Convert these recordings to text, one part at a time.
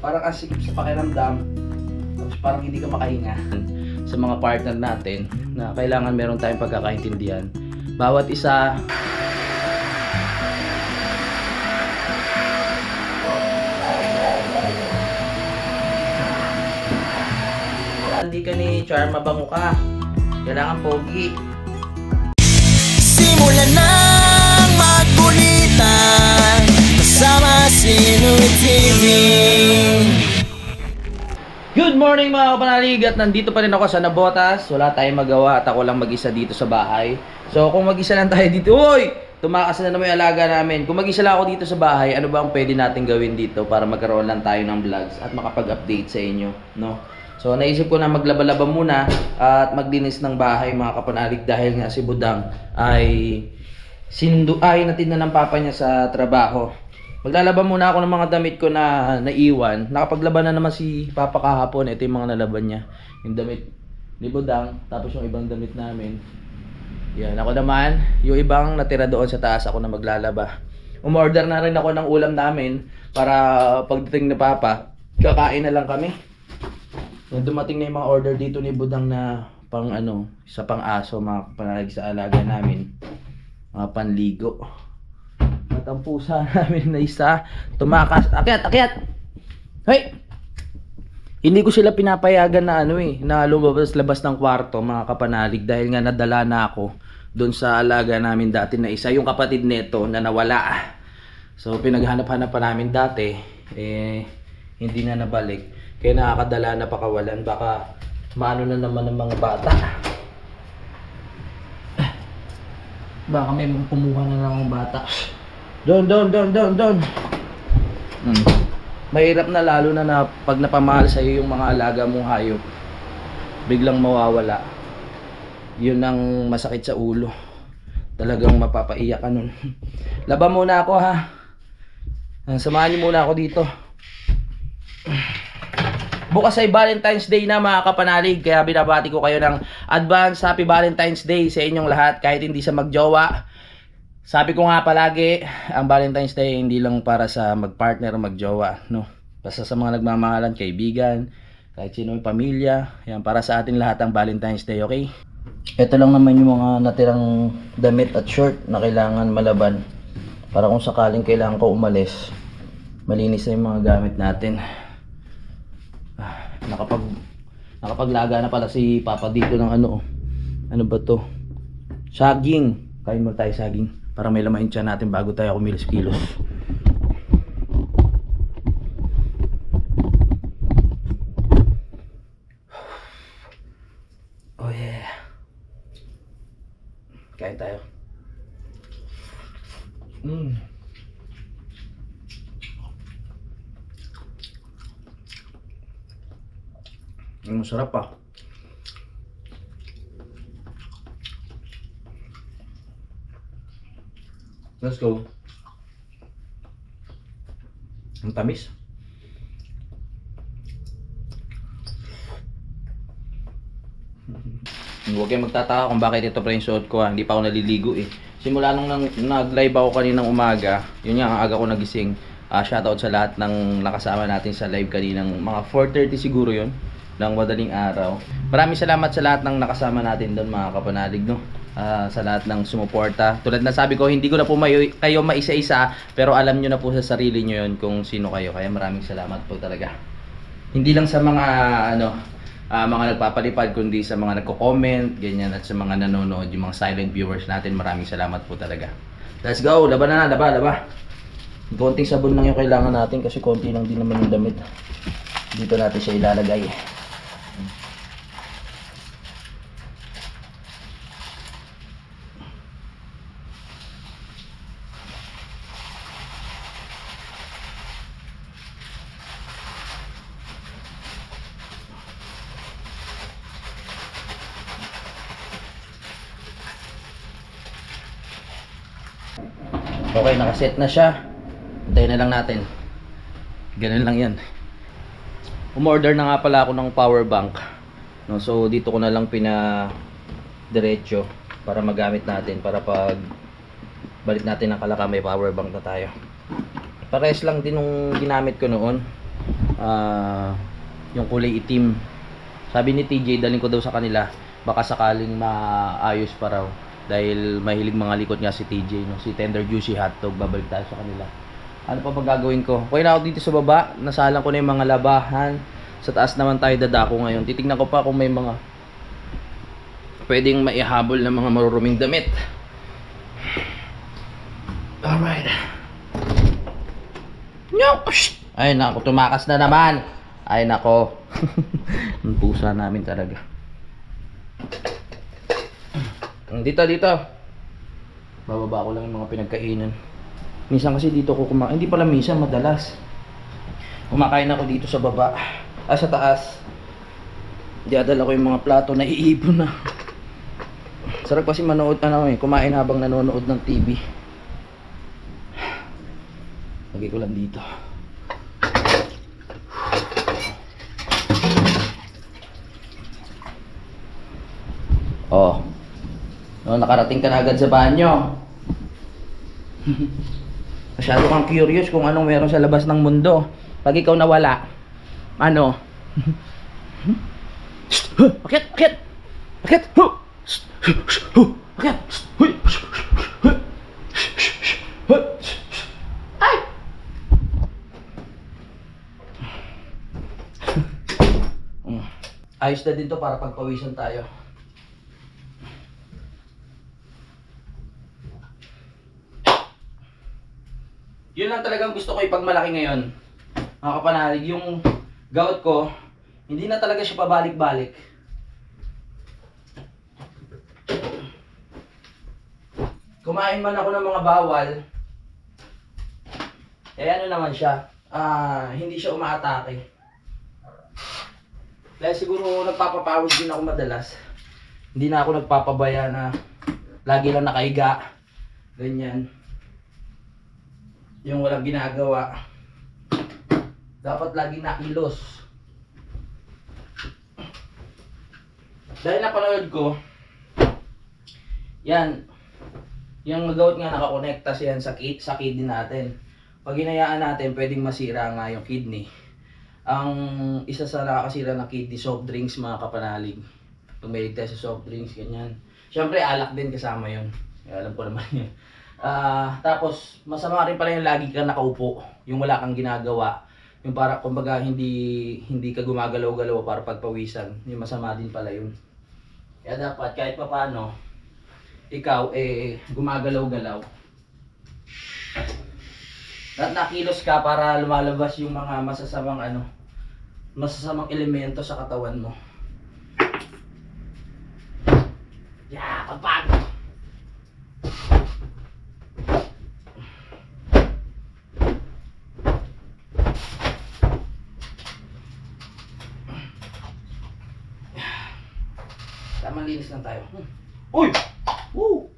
parang asikip sa pakiramdam, tapos parang hindi ka makahinga. Sa mga partner natin na kailangan meron tayong pagkakaintindihan. Bawat isa hindi ka ni Charma bango ka. Kailangan pogi. Simulan nang magkulitan kasama si Louie TV. Good morning mga kapanalig, at nandito pa rin ako sa Nabotas. Wala tayong magawa at ako lang mag-isa dito sa bahay. So kung mag-isa lang tayo dito, uy! Tumakas na naman yung alaga namin. Kung mag-isa lang ako dito sa bahay, ano ba ang pwede natin gawin dito para magkaroon lang tayo ng vlogs at makapag-update sa inyo, no? So naisip ko na maglaba-laba muna at maglinis ng bahay mga kapanalig, dahil nga si Budang ay natin na ng papa niya sa trabaho. Maglalaba muna ako ng mga damit ko na naiwan. Nakapaglaba na naman si Papa kahapon. Ito yung mga nalaban niya. Yung damit ni Budang, tapos yung ibang damit namin. Yan, ako naman, yung ibang natira doon sa taas, ako na maglalaba. Umorder na rin ako ng ulam namin para pagdating ni Papa, kakain na lang kami. Dumating na yung mga order dito ni Budang na pang sa pang aso, mga panalig sa alaga namin. Mga panligo. At ang pusa namin na isa tumakas. Akyat! Hey! Hindi ko sila pinapayagan na na lumabas-labas ng kwarto mga kapanalig, dahil nga nadala na ako doon sa alaga namin dati na isa, yung kapatid neto na nawala. So pinaghanap-hanap pa namin dati, hindi na nabalik. Kaya nakakadala na pakawalan, baka maano na naman ng mga bata. Baka may kumuha na ng mga bata. Doon. Mahirap na, lalo na pag napamahal sa iyo yung mga alaga mong hayop, biglang mawawala. Yun ang masakit sa ulo. Talagang mapapaiyak ka nun. Laba muna ako ha. Samahan niyo muna ako dito. Bukas ay Valentine's Day na mga kapanalig, kaya binabati ko kayo ng advance Happy Valentine's Day sa inyong lahat, kahit hindi sa magjowa. Sabi ko nga palagi, ang Valentine's Day hindi lang para sa magpartner o magjowa, no? Basta sa mga nagmamahalan, kaibigan, kahit sino yung pamilya, yan, para sa atin lahat ang Valentine's Day, okay? Ito lang naman yung mga natirang damit at short na kailangan malaban, para kung sakaling kailangan ko umalis, malinis na yung mga gamit natin. Nakapaglaga na pala si Papa dito ng ano ba to? Saging. Kain mo tayo saging para may laman tiyan natin bago tayo kumilos-kilos. Oh yeah. Kain tayo. Masarap pa. Let's go. Ang tamis. Huwag kayong magtataka kung bakit ito pa yung suot ko. Hindi pa ako naliligo Simula nung nag-live ako kaninang umaga, yun nga, ang aga ko nagising. Shoutout sa lahat ng nakasama natin sa live kaninang mga 4:30 siguro yun, ng madaling araw. Maraming salamat sa lahat ng nakasama natin doon mga kapanalig, no? Sa lahat ng sumuporta. Tulad na sabi ko, hindi ko na po kayo maisa-isa, pero alam nyo na po sa sarili nyo yun kung sino kayo. Kaya maraming salamat po talaga. Hindi lang sa mga mga nagpapalipad, kundi sa mga nagko-comment, ganyan, at sa mga nanonood, yung mga silent viewers natin. Maraming salamat po talaga. Let's go! Laba na, laba. Konting sabon lang yung kailangan natin kasi konti lang din naman yung damit. Dito natin siya ilalagay. Okay, nakaset na siya. Hintayin na lang natin. Ganun lang yan. Umorder na nga pala ako ng power bank, no? So dito ko na lang diretso para magamit natin, para pag balik natin ng Kalaka may power bank na tayo. Pares lang din nung ginamit ko noon. yung kulay itim. Sabi ni TJ, dalhin ko daw sa kanila, baka sakaling maayos pa raw. Dahil mahilig mga likot nga si TJ, no? Si Tender Juicy Hotdog, babalik tayo sa kanila. Ano pa ba gagawin ko? Okay na ako dito sa baba, nasalang ko na yung mga labahan. Sa taas naman tayo dadako ngayon. Titignan ko pa kung may mga pwedeng maihabol na mga maruruming damit. Alright. Ay nako, tumakas na naman. Ay nako. Ang pusa namin talaga. Dito. Bababa ko lang yung mga pinagkainan. Minsan kasi dito ko kumakain. Hindi pala minsan, madalas. Kumakain ako dito sa baba. Sa taas. Diadala ko yung mga plato na iipon na. Sarap kasi manood, kumain habang nanonood ng TV. Lagay ko lang dito. Oh. No, nakarating ka na agad sa banyo. Masyado kang curious kung anong meron sa labas ng mundo. Pag ikaw nawala, ano? Akit! Akit! Akit! Akit! Ay! Ayos na din to para pagpawisan tayo. Yun lang talagang gusto ko ipagmalaki ngayon. Mga kapanalig, yung gout ko, hindi na talaga siya pabalik-balik. Kumain man ako ng mga bawal, ano naman siya, hindi siya umaatake. Dahil siguro nagpapapawid din ako madalas. Hindi na ako nagpapabaya na lagi lang nakahiga. Ganyan. Yung walang ginagawa. Dapat lagi nakilos. Dahil napanood ko, yan, yung gout nga nakakonekta siya sa kidney natin. Pag hinayaan natin, pwedeng masira nga yung kidney. Ang isa sa nakakasira ng kidney, soft drinks, mga kapanalig. Pag may ligtas sa soft drinks, ganyan. Siyempre, alak din kasama yun. Alam ko naman yun. Tapos masama rin pala yung lagi kang nakaupo, yung wala kang ginagawa, yung para kumbaga hindi ka gumagalaw-galaw para pagpawisan, yung masama din pala yun. Kaya dapat kahit papaano ikaw gumagalaw-galaw at nakilos ka para lumalabas yung mga masasamang elemento sa katawan mo. Pagpag! Malinis lang tayo. Uy! Woo!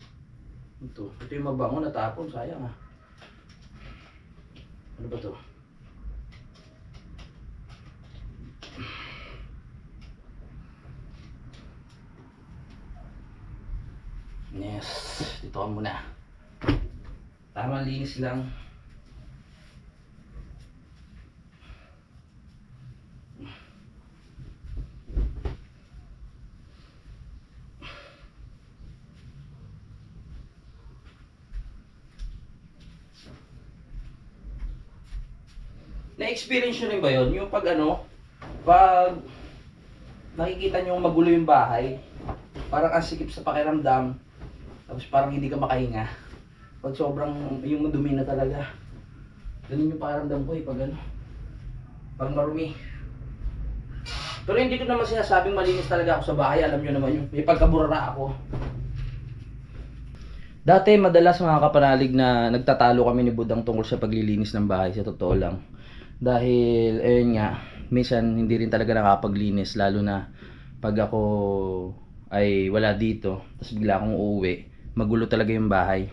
Ito yung mabango natapon. Sayang ah. Ano ba to? Yes. Dito ka muna. Tama, linis lang. Na-experience nyo rin ba yun? Yung pag nakikita nyo magulo yung bahay, parang ang sikip sa pakiramdam, tapos parang hindi ka makahinga. Pag sobrang yung madumi na talaga. Ganun yung pakiramdam ko pag marumi. Pero hindi ko naman sinasabing malinis talaga ako sa bahay. Alam nyo naman yung may pagkaburara ako. Dati madalas mga kapanalig na nagtatalo kami ni Budang tungkol sa paglilinis ng bahay, sa totoo lang. Dahil ayun nga, minsan hindi rin talaga nakapaglinis, lalo na pag ako ay wala dito, tapos bigla akong uuwi, magulo talaga yung bahay.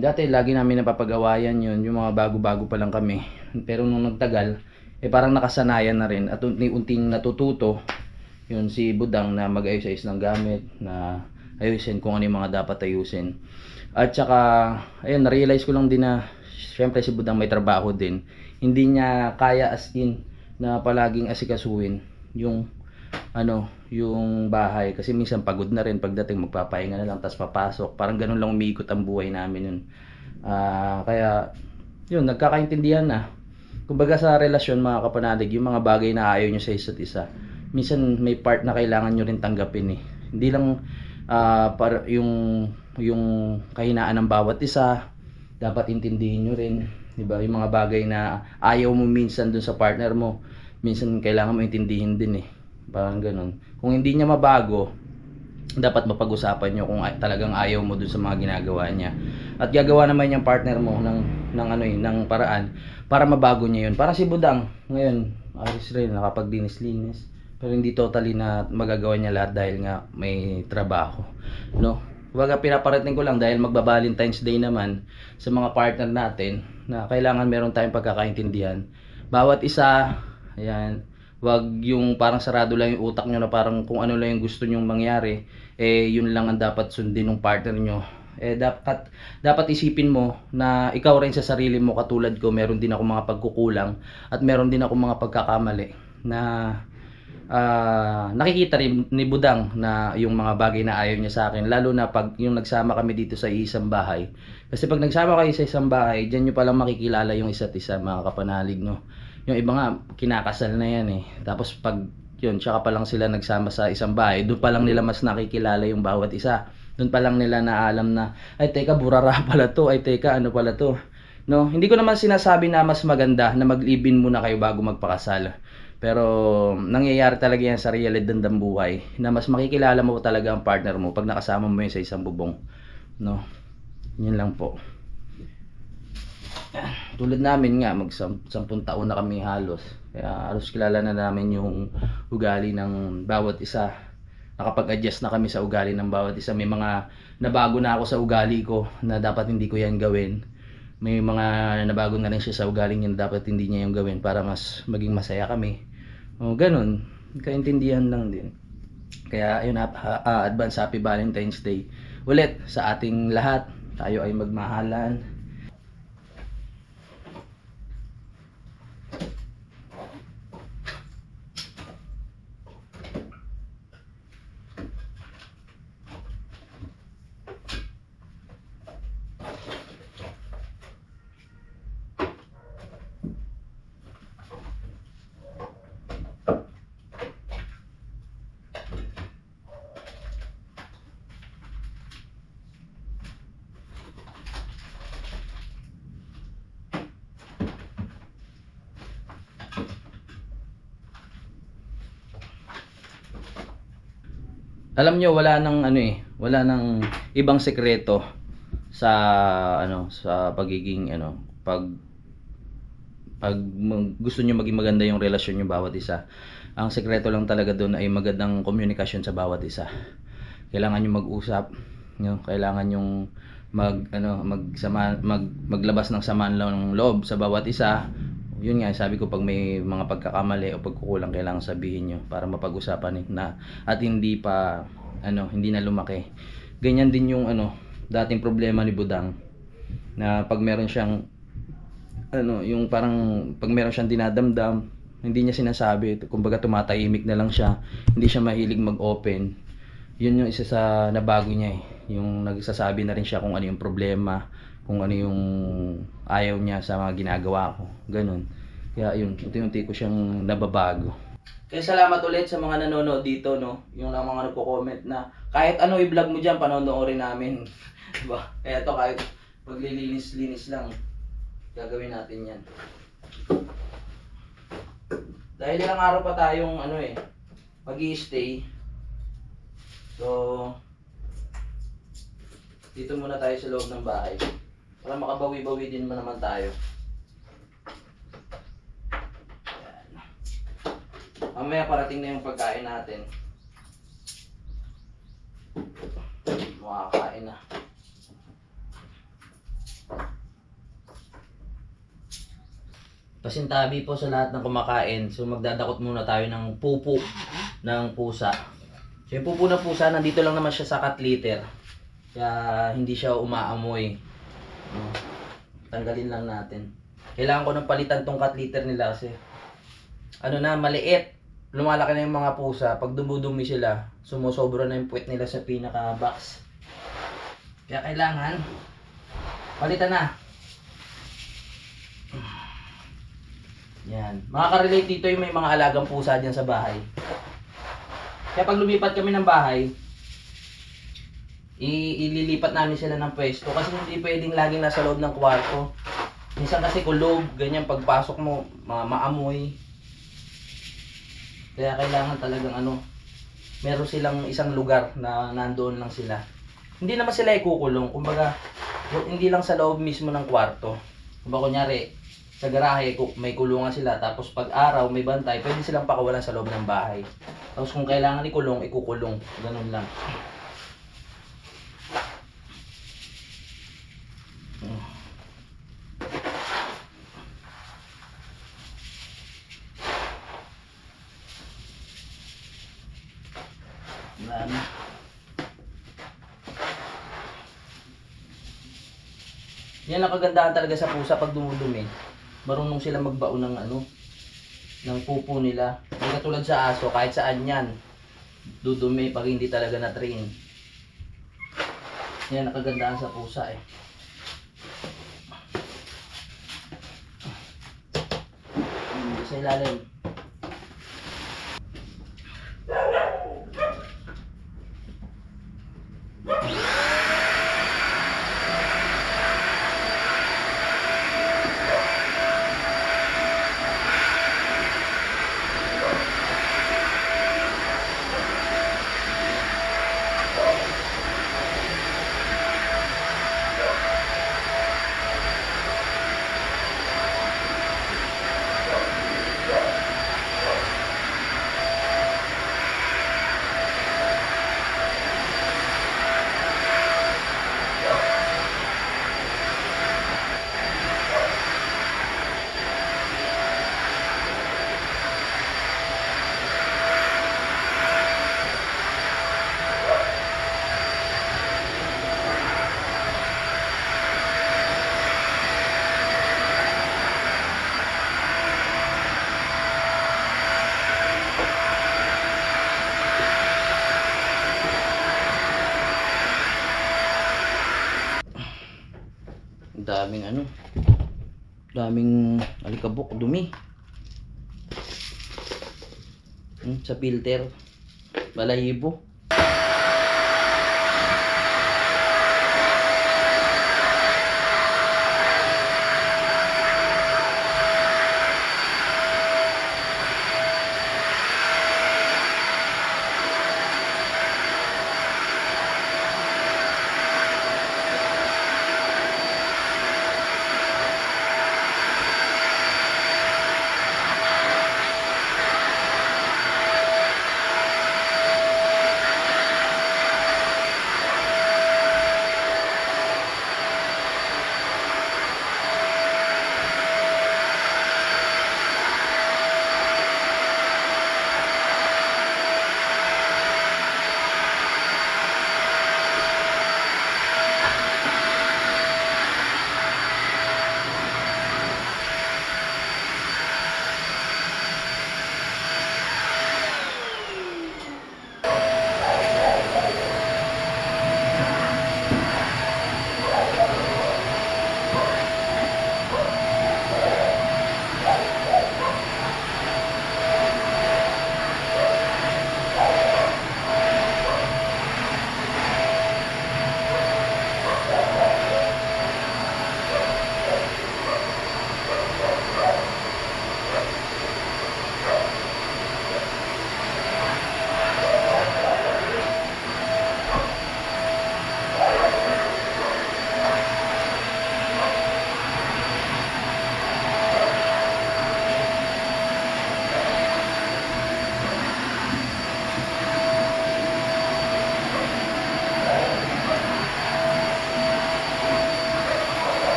Dati lagi namin napapagawayan yun, yung mga bago-bago pa lang kami. Pero nung nagtagal, parang nakasanayan na rin at unti-unting natututo yun si Budang na mag-ayos-ayos ng gamit, na ayusin kung ano yung mga dapat ayusin. At saka ayun, na-realize ko lang din na syempre si Budang may trabaho din, hindi niya kaya as in na palaging asikasuhin yung yung bahay, kasi minsan pagod na rin pagdating, magpapahinga na lang tapos papasok, parang ganun lang umiikot ang buhay namin yun. Kaya yun, nagkakaintindihan na. Kumbaga sa relasyon mga kapanalig, yung mga bagay na ayaw nyo sa isa't isa, minsan may part na kailangan nyo rin tanggapin eh. Hindi lang para yung kahinaan ng bawat isa, dapat intindihin nyo rin, di ba? Yung mga bagay na ayaw mo minsan dun sa partner mo, minsan kailangan mo intindihin din eh. Parang ganun. Kung hindi niya mabago, dapat mapag-usapan nyo kung talagang ayaw mo dun sa mga ginagawa niya. At gagawa naman yung partner mo ng paraan para mabago niya yun. Parang si Budang, ngayon, ayos rin, nakapag-linis-linis. Pero hindi totally na magagawa niya lahat dahil nga may trabaho. No? Kumbaga pinaparating ko lang dahil magba-Valentine's Day naman sa mga partner natin na kailangan meron tayong pagkakaintindihan. Bawat isa, ayan, wag yung parang sarado lang yung utak nyo na parang kung ano lang yung gusto nyong mangyari, yun lang ang dapat sundin ng partner nyo. Dapat isipin mo na ikaw rin sa sarili mo, katulad ko, meron din ako mga pagkukulang at meron din ako mga pagkakamali na nakikita rin ni Budang na yung mga bagay na ayaw niya sa akin, lalo na pag yung nagsama kami dito sa isang bahay. Kasi pag nagsama kayo sa isang bahay, dyan nyo palang makikilala yung isa't isa, mga kapanalig, no? Yung iba nga, kinakasal na yan eh. Tapos pag yun, tsaka pa lang sila nagsama sa isang bahay, doon pa lang nila mas nakikilala yung bawat isa. Doon pa lang nila naalam na, ay teka, burara pala to, ay teka, ano pala to. No? Hindi ko naman sinasabi na mas maganda na mag-live-in muna kayo bago magpakasal. Pero nangyayari talaga yan sa realidad ng buhay, na mas makikilala mo talaga ang partner mo pag nakasama mo yun sa isang bubong. No? Yun lang po. Tulad namin nga, 10 taon na kami halos. Kaya halos kilala na namin yung ugali ng bawat isa. Nakapag-adjust na kami sa ugali ng bawat isa. May mga nabago na ako sa ugali ko na dapat hindi ko yan gawin. May mga nabago na rin siya sa ugali niya na dapat hindi niya yung gawin para mas maging masaya kami. O ganun, kaintindihan lang din. Kaya ayun, advance happy Valentine's Day ulit sa ating lahat. Tayo ay magmahalan. Alam nyo, wala nang ibang sekreto sa sa pagiging pag gusto niyo maging maganda yung relasyon niyo bawat isa. Ang sekreto lang talaga doon ay magandang komunikasyon sa bawat isa. Kailangan niyo mag-usap, kailangan yung maglabas ng samaan ng loob sa bawat isa. Yun nga, sabi ko, pag may mga pagkakamali o pagkukulang, kailangan sabihin nyo para mapag-usapan na at hindi na lumaki. Ganyan din yung dating problema ni Budang, na pag meron siyang yung parang pag meron siyang dinadamdam, hindi niya sinasabi, kumbaga tumatahimik na lang siya, hindi siya mahilig mag-open. Yun yung isa sa nabago niya yung nagsasabi na rin siya kung ano yung problema, kung ano yung ayaw niya sa mga ginagawa ko, ganun. Kaya yun, unti-unti ko siyang nababago. Kaya salamat ulit sa mga nanonood dito, no? Yung lang mga nagko-comment na kahit ano i-vlog mo dyan, panonoorin namin. Diba? Kaya to, kahit paglilinis-linis lang, gagawin natin yan. Dahil ilang araw pa tayong mag-i-stay. So dito muna tayo sa loob ng bahay para makabawi-bawi din naman tayo. Ayan. Mamaya parating na yung pagkain natin. Makakain na. Pasintabi po sa lahat ng kumakain. So magdadakot muna tayo ng pupo ng pusa. So yung pupo ng pusa, nandito lang naman siya sa cat litter. Kaya hindi siya umaamoy. Tanggalin lang natin. Kailangan ko ng palitan tong cat litter nila kasi ano na, maliit. Lumalaki na yung mga pusa. Pag dumudumi sila, sumusobra na yung puwet nila sa pinaka-box. Kaya kailangan palitan na. Yan. Makaka-relate dito yung may mga alagang pusa dyan sa bahay. Kaya pag lumipat kami ng bahay, ililipat namin sila ng pwesto kasi hindi pwedeng laging nasa loob ng kwarto. Minsan kasi kulog, ganyan pagpasok mo, maamoy. Kaya kailangan talagang meron silang isang lugar na nandoon lang sila. Hindi naman sila ikukulong, kumbaga hindi lang sa loob mismo ng kwarto. Kumbaga kunyari, sa garahe may kulungan sila, tapos pag araw may bantay, pwede silang pakawalan sa loob ng bahay. Tapos kung kailangan ikulong, ikukulong. Ganun lang. Wala na. Yan ang kagandahan talaga sa pusa pag dumudumi. Marunong sila magbaon ng ng pupo nila. Hindi katulad sa aso, kahit saan yan dudumi pag hindi talaga na-train. Yan ang kagandahan sa pusa eh. Sa ilalim. Daming alikabok, dumi. Sa filter, balahibo.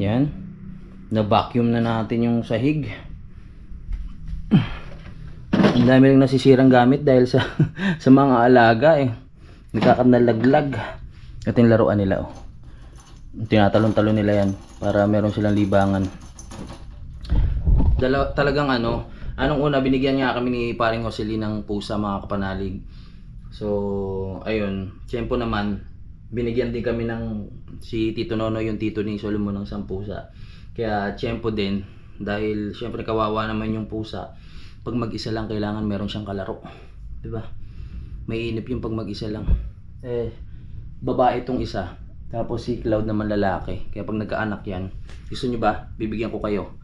Yan. Na-vacuum na natin yung sahig. Ang dami rin nasisirang gamit dahil sa sa mga alaga eh. Nagkakanalaglag. Ito yung laruan nila oh. Tinatalon-talon nila yan para meron silang libangan. Talagang anong una binigyan nga kami ni paring Josely ng pusa mga kapanalig. So ayun, tiyempo naman binigyan din kami ng si Tito Nono, yung tito ni Solomon ng 10 pusa. Kaya tiyempo din dahil syempre kawawa naman yung pusa. Pag mag-isa lang kailangan meron siyang kalaro. 'Di ba? May inip yung pag mag-isa lang. Babae itong isa. Tapos si Cloud naman lalaki. Kaya pag nagkaanak yan, gusto nyo ba? Bibigyan ko kayo.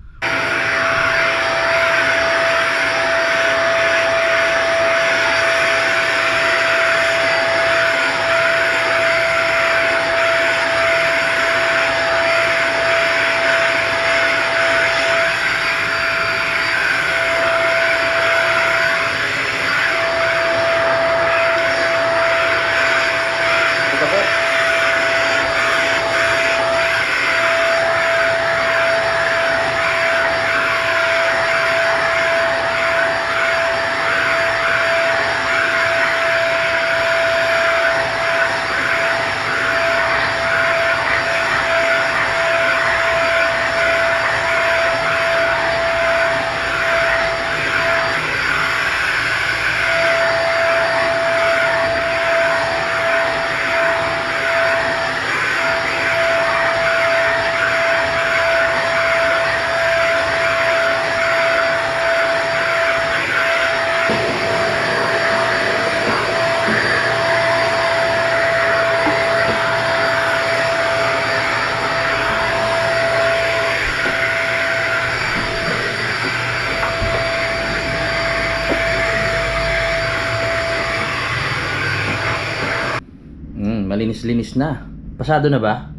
Malinis-linis na. Pasado na ba?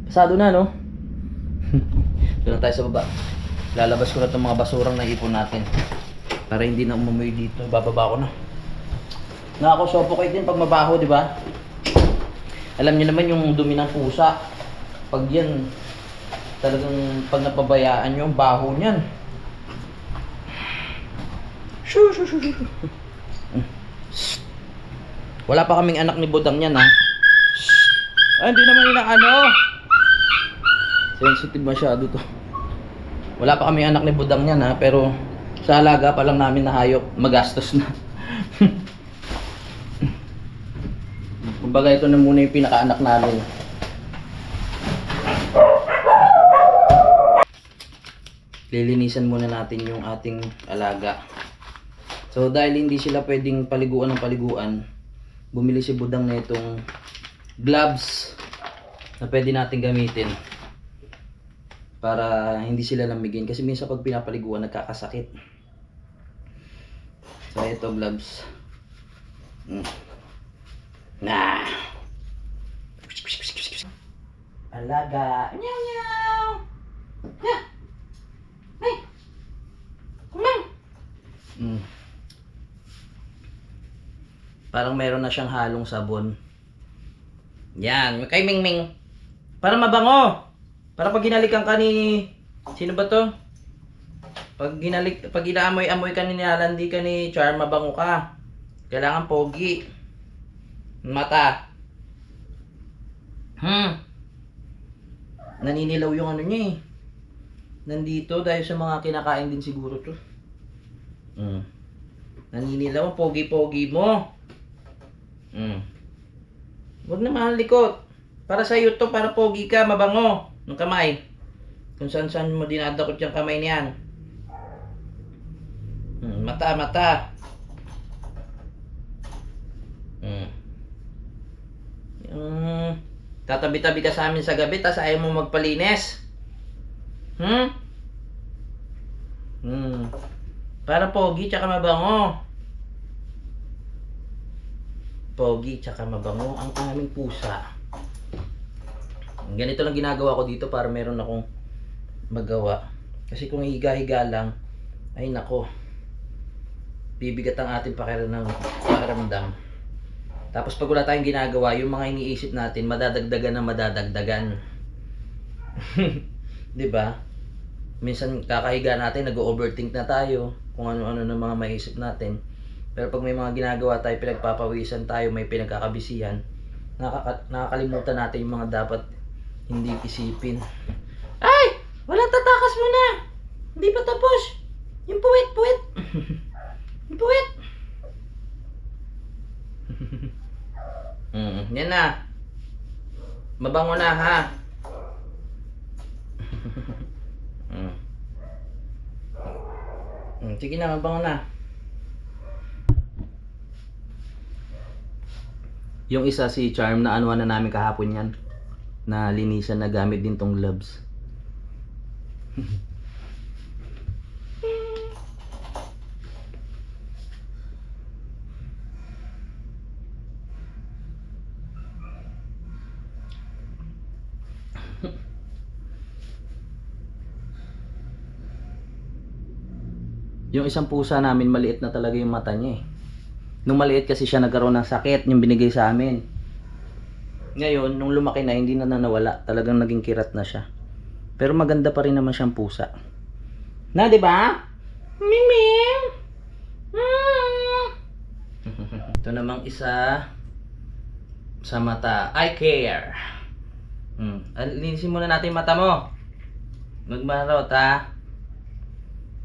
Pasado na, no? Doon na tayo sa baba. Lalabas ko na itong mga basurang naipon natin. Para hindi na umumoy dito. Bababa ko na. Nakako-suffocate din pag mabaho, di ba? Alam niyo naman yung dumi ng pusa. Pag yan, talagang pag napabayaan nyo, ang baho niyan. Shoo, shoo, shoo, shoo. Wala pa kaming anak ni Budang yan, ha? Ay, hindi naman nila sensitive masyado to. Wala pa kami anak ni Budang yan ha, pero sa alaga pa lang namin na hayop, magastos na. Kumbaga ito na muna yung pinakaanak namin. Lilinisan muna natin yung ating alaga. So dahil hindi sila pwedeng paliguan ng paliguan, bumili si Budang na itong gloves na pwede natin gamitin para hindi sila lamigin kasi minsan pag pinapaliguan nagkakasakit. So ito gloves. Nah. Alaga. Meow meow. Yeah. Hey. Come on. Parang meron na siyang halong sabon. Yan, kay Mingming. Para mabango. Para pag ginalikan ka ni sino ba to? Pag inaamoy-amoy ka ni Nalandi ka ni Char, mabango ka. Kailangan pogi. Mata. Naninilaw yung ano niya eh. Nandito dahil sa mga kinakain din siguro to. Naninilaw, pogi-pogi mo. Huwag na malikot. Para sa iyo to, para pogi ka, mabango. Ng kamay. Kung saan mo dinadakot yung kamay niyan. Mata. Tatabi-tabi ka sa amin sa gabi, tas ayaw mo magpalinis. Para pogi, tsaka mabango. Pogi tsaka mabango ang aming pusa. Ganito lang ginagawa ko dito para meron akong magawa. Kasi kung higa-higa lang, ay nako, bibigat ang ating pakiramdam. Tapos pag wala tayong ginagawa, yung mga iniisip natin madadagdagan. Diba? Minsan kakahiga natin, nag-overthink na tayo. kung ano-ano na mga maisip natin. Pero pag may mga ginagawa tayo, pinagpapawisan tayo, may pinagkakabisihan, nakakalimutan natin yung mga dapat hindi isipin. Ay! Walang tatakas mo na! Hindi pa tapos! Yung puwit! Yung puwit! Yan na. Mabango na ha. Sige na, mabango na. Yung isa si Charm na anuan na namin kahapon yan. Na linisan na gamit din tong gloves. Yung isang pusa namin, maliit na talaga yung mata niya eh. Nung maliit kasi siya nagkaroon ng sakit, yung binigay sa amin. Ngayon, nung lumaki na, hindi na nawala. Talagang naging kirat na siya. Pero maganda pa rin naman siyang pusa. Na, di ba? Mimim! Ito namang isa sa mata. Eye care. Linisin muna natin yung mata mo. Magmarot ha.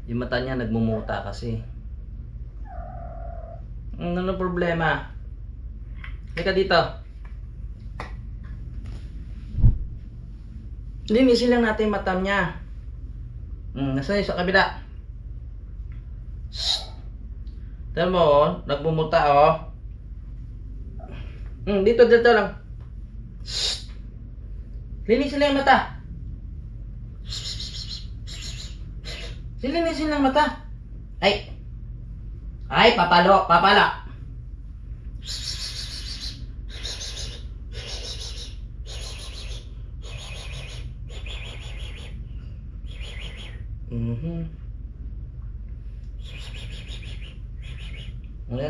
Yung mata niya nagmumuta kasi. Ano problema? Halika dito. Linisin lang natin yung mata niya. Nasaan yun sa kabila? Tignan mo oh, nagmumuta oh. Dito lang. Linisin lang yung mata. Linisin lang mata. Ay, papala.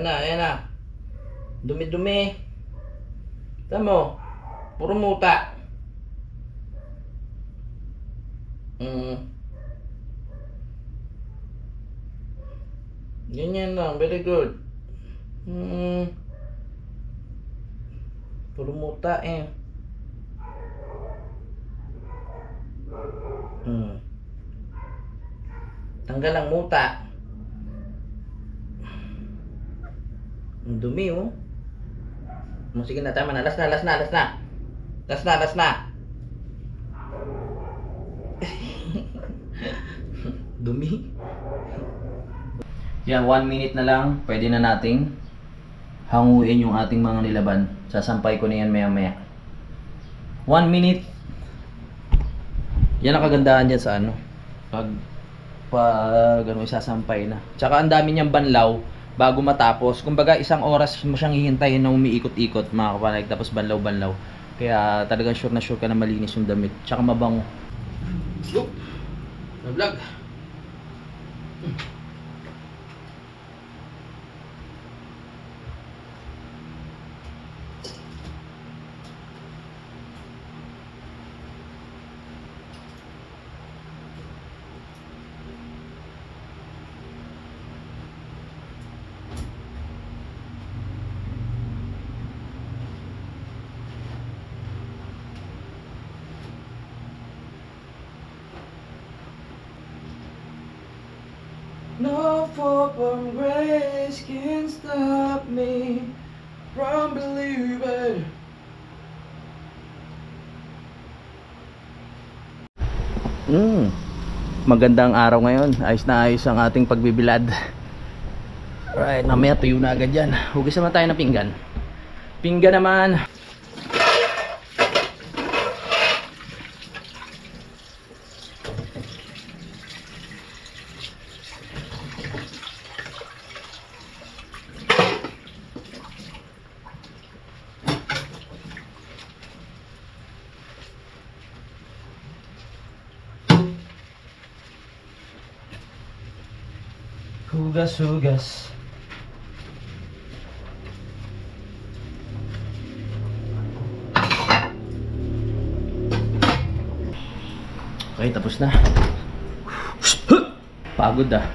Ayan na. Dumi-dumi. Tama mo, puro muta. Ganyan lang, very good. Puro muta eh. Tanggal ang muta. Ang dumi oh. Sige na, tama na. Last na. Dumi. Yan, 1 minute na lang. Pwede na nating hanguin yung ating mga nilaban. Sasampay ko na yan maya-maya. 1 minute. Yan ang kagandahan dyan sa ano. Pag isasampay na. Tsaka ang dami niyang banlaw bago matapos. Kumbaga 1 oras mo siyang hihintayin na umiikot-ikot mga kapanay. Tapos banlaw-banlaw. Kaya talagang sure na sure ka na malinis yung damit. Tsaka mabango. Look! Na-vlog! No hope from grace can stop me from believing. Magandang araw ngayon. Ayos na ayos ang ating pagbibilad. Alright, mamaya tuyo na agad yan. Hugis naman tayo ng pinggan. Pinggan naman. Hugas. Okay, tapos na. Pagod ah.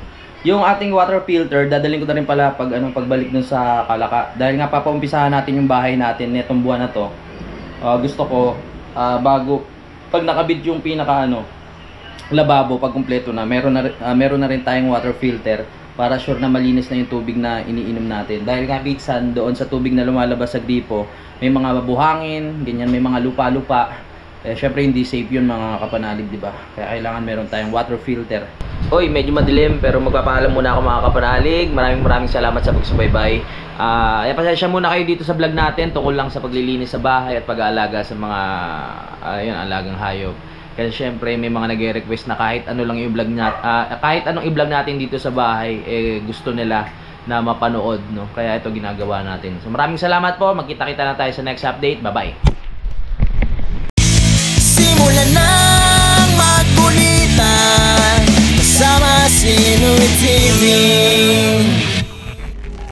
yung ating water filter, dadalhin ko na rin pala pag pagbalik dun sa Kalaka. Dahil nga papaumpisahan natin yung bahay natin netong buwan na to. Gusto ko bago pag nakabit yung pinaka lababo, pag kumpleto na, meron na rin tayong water filter para sure na malinis na yung tubig na iniinom natin. Dahil nga minsan doon sa tubig na lumalabas sa gripo, may mga buhangin, ganyan, may mga lupa-lupa. Syempre hindi safe yun mga kapanalig, di ba? Kaya kailangan meron tayong water filter. Hoy, medyo madilim pero magpapaalam muna ako mga kapanalig. Maraming salamat sa pagsubaybay. Pasensya muna kayo dito sa vlog natin tungkol lang sa paglilinis sa bahay at pag-aalaga sa mga alagang hayop. Kasi syempre may mga nagre-request na kahit ano lang yung vlog kahit anong i-vlog natin dito sa bahay, gusto nila na mapanood, no? Kaya ito ginagawa natin. So maraming salamat po. Magkita-kita na tayo sa next update. Bye-bye. Simulan ng magkulitan kasama si Louie TV.